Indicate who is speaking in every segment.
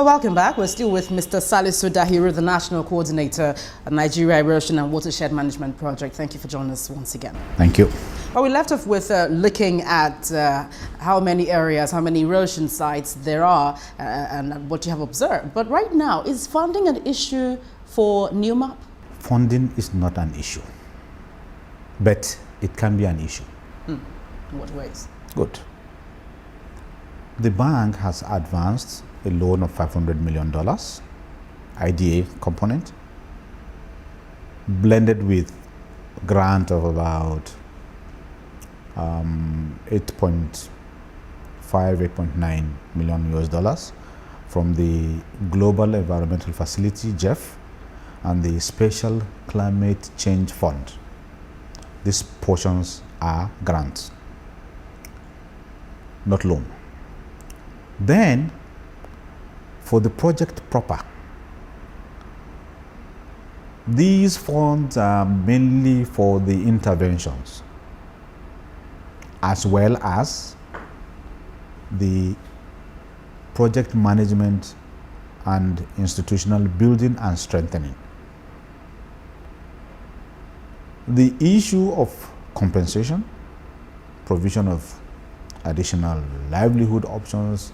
Speaker 1: Well, welcome back. We're still with Mr. Salisu Dahiru, the National Coordinator at Nigeria Erosion and Watershed Management Project. Thank you for joining us once again.
Speaker 2: Thank you.
Speaker 1: Well, we left off with looking at how many areas, how many erosion sites there are and what you have observed. But right now, is funding an issue for NewMap?
Speaker 2: Funding is not an issue, but it can be an issue.
Speaker 1: In what ways?
Speaker 2: Good. The bank has advanced a loan of $500 million, IDA component, blended with grant of about 8.9 million US dollars from the Global Environmental Facility, GEF, and the Special Climate Change Fund. These portions are grants, not loan. Then, for the project proper, these funds are mainly for the interventions, as well as the project management and institutional building and strengthening. The issue of compensation, provision of additional livelihood options,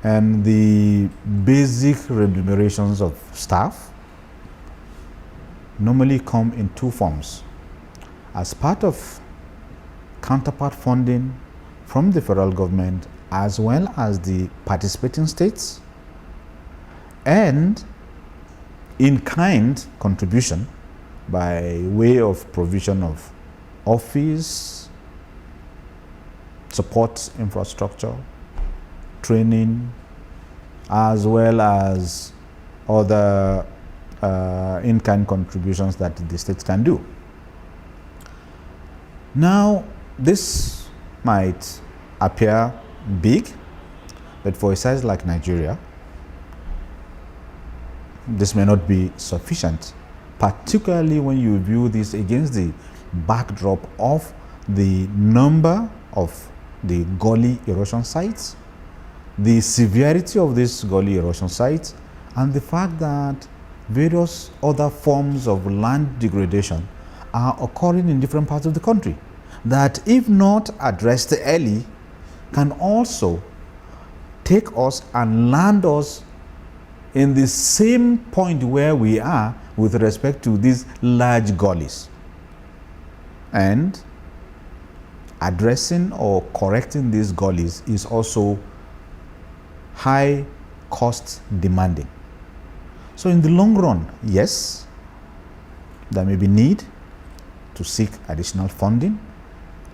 Speaker 2: and the basic remunerations of staff normally come in two forms: as part of counterpart funding from the federal government as well as the participating states, and in-kind contribution by way of provision of office, support infrastructure, training, as well as other in-kind contributions that the states can do. Now, this might appear big, but for a size like Nigeria, this may not be sufficient, particularly when you view this against the backdrop of the number of the gully erosion sites, the severity of these gully erosion sites, and the fact that various other forms of land degradation are occurring in different parts of the country, that if not addressed early, can also take us and land us in the same point where we are with respect to these large gullies. And addressing or correcting these gullies is also high cost demanding. So in the long run, yes, there may be need to seek additional funding,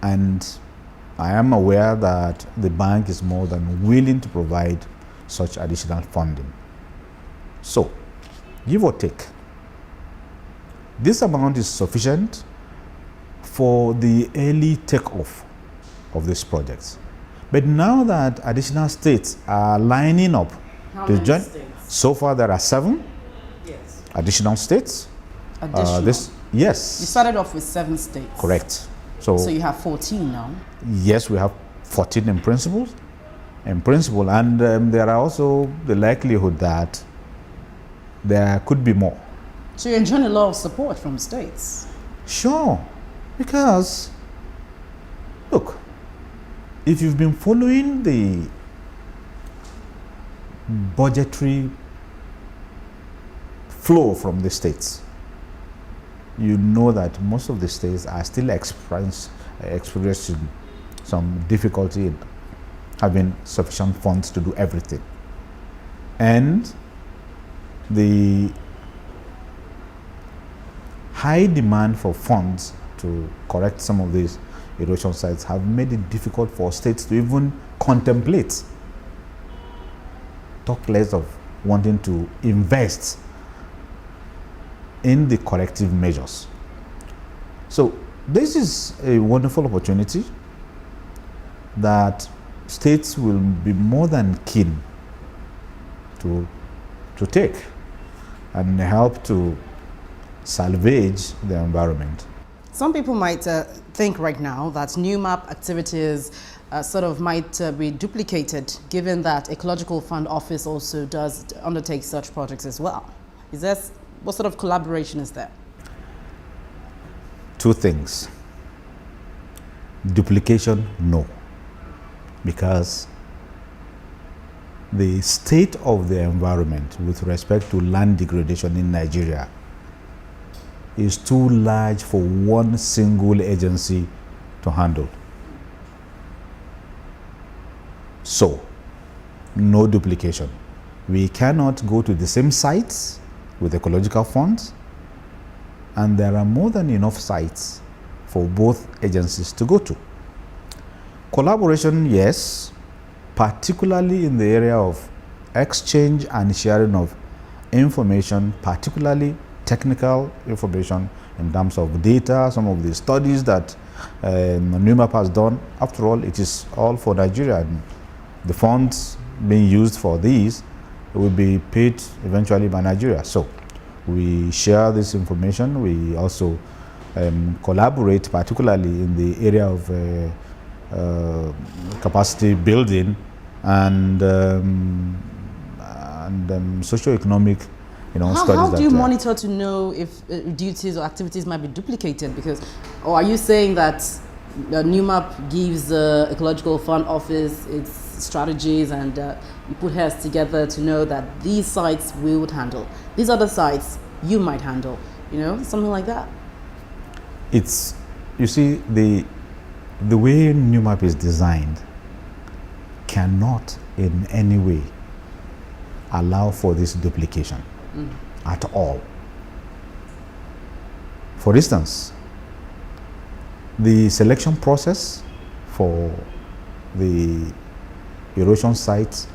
Speaker 2: and I am aware that the bank is more than willing to provide such additional funding. So, give or take, this amount is sufficient for the early takeoff of these projects. But now that additional states are lining up to join, so far there are 7 additional states.
Speaker 1: Additional?
Speaker 2: Yes.
Speaker 1: You started off with 7 states.
Speaker 2: Correct. So
Speaker 1: you have 14 now.
Speaker 2: Yes, we have 14 in principle, and there are also the likelihood that there could be more.
Speaker 1: So you're enjoying a lot of support from states?
Speaker 2: Sure, because look, if you've been following the budgetary flow from the states, you know that most of the states are still experiencing some difficulty in having sufficient funds to do everything. And the high demand for funds to correct some of these erosion sites have made it difficult for states to even contemplate, talk less of wanting to invest in the corrective measures. So this is a wonderful opportunity that states will be more than keen to take and help to salvage the environment.
Speaker 1: Some people might think right now that NUMAP activities sort of might be duplicated, given that Ecological Fund Office also does undertake such projects as well. What sort of collaboration is there?
Speaker 2: Two things. Duplication, no. Because the state of the environment with respect to land degradation in Nigeria is too large for one single agency to handle. So, no duplication. We cannot go to the same sites with ecological funds, and there are more than enough sites for both agencies to go to. Collaboration, yes, particularly in the area of exchange and sharing of information, particularly technical information in terms of data, some of the studies that NUMAP has done. After all, it is all for Nigeria, and the funds being used for these will be paid eventually by Nigeria. So we share this information. We also collaborate, particularly in the area of capacity building and socio-economic, studies.
Speaker 1: How do you monitor to know if duties or activities might be duplicated? Or are you saying that NUMAP gives the Ecological Fund Office its strategies and you put heads together to know that these sites we would handle, these other sites you might handle, something like that?
Speaker 2: You see, the way NUMAP is designed cannot in any way allow for this duplication at all. For instance, the selection process for the erosion sites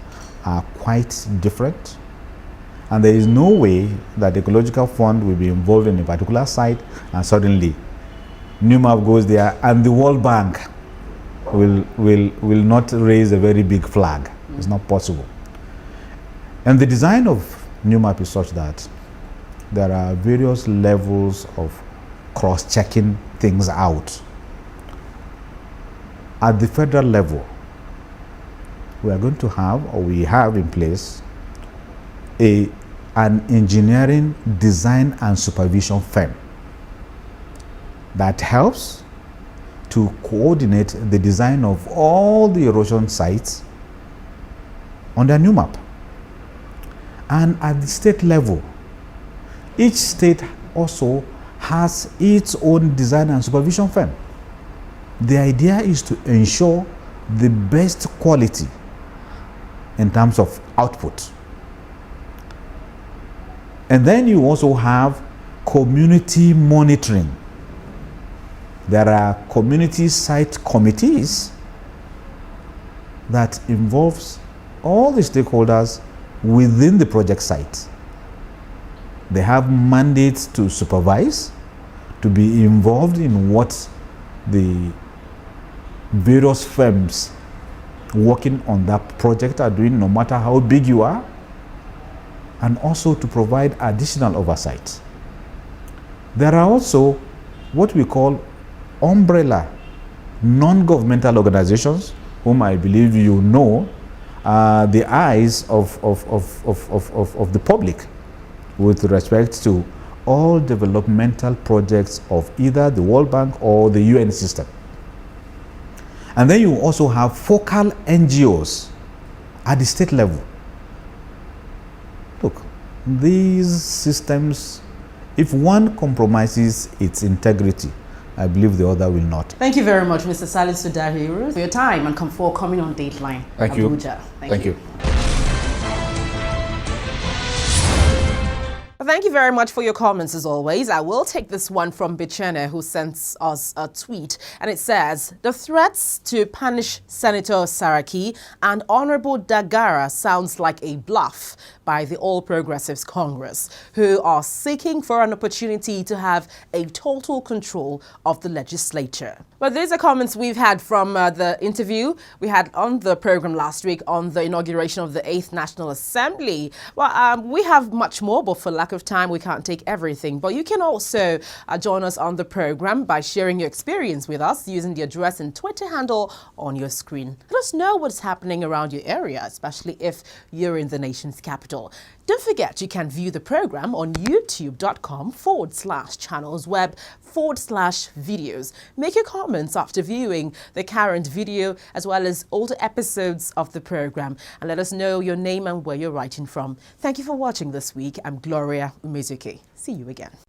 Speaker 2: are quite different, and there is no way that the Ecological Fund will be involved in a particular site and suddenly NUMAP goes there and the World Bank will not raise a very big flag. It's not possible. And the design of NUMAP is such that there are various levels of cross-checking things out. At the federal level, we are going to have, or we have in place, an engineering design and supervision firm that helps to coordinate the design of all the erosion sites under NUMAP. And at the state level, each state also has its own design and supervision firm. The idea is to ensure the best quality in terms of output. And then you also have community monitoring. There are community site committees that involves all the stakeholders within the project site. They have mandates to supervise, to be involved in what the various firms working on that project are doing, no matter how big you are, and also to provide additional oversight. There are also what we call umbrella non-governmental organizations, whom I believe you know are the eyes of the public with respect to all developmental projects of either the World Bank or the UN system. And then you also have focal NGOs at the state level. Look, these systems, if one compromises its integrity, I believe the other will not.
Speaker 1: Thank you very much, Mr. Salisu Dahiru, for your time and for coming on Dateline.
Speaker 2: Thank
Speaker 1: Abuja.
Speaker 2: you. Thank you.
Speaker 1: Thank you very much for your comments as always. I will take this one from Bichene, who sends us a tweet, and it says, the threats to punish Senator Saraki and Honorable Dagara sounds like a bluff by the All Progressives Congress, who are seeking for an opportunity to have a total control of the legislature. But these are comments we've had from the interview we had on the program last week on the inauguration of the 8th National Assembly. Well, we have much more, but for lack of of time, we can't take everything, but you can also join us on the program by sharing your experience with us using the address and Twitter handle on your screen. Let us know what's happening around your area, especially if you're in the nation's capital. Don't forget, you can view the program on youtube.com/channelsweb/videos. Make your comments after viewing the current video as well as older episodes of the program, and let us know your name and where you're writing from. Thank you for watching this week. I'm Gloria Umezuki. See you again.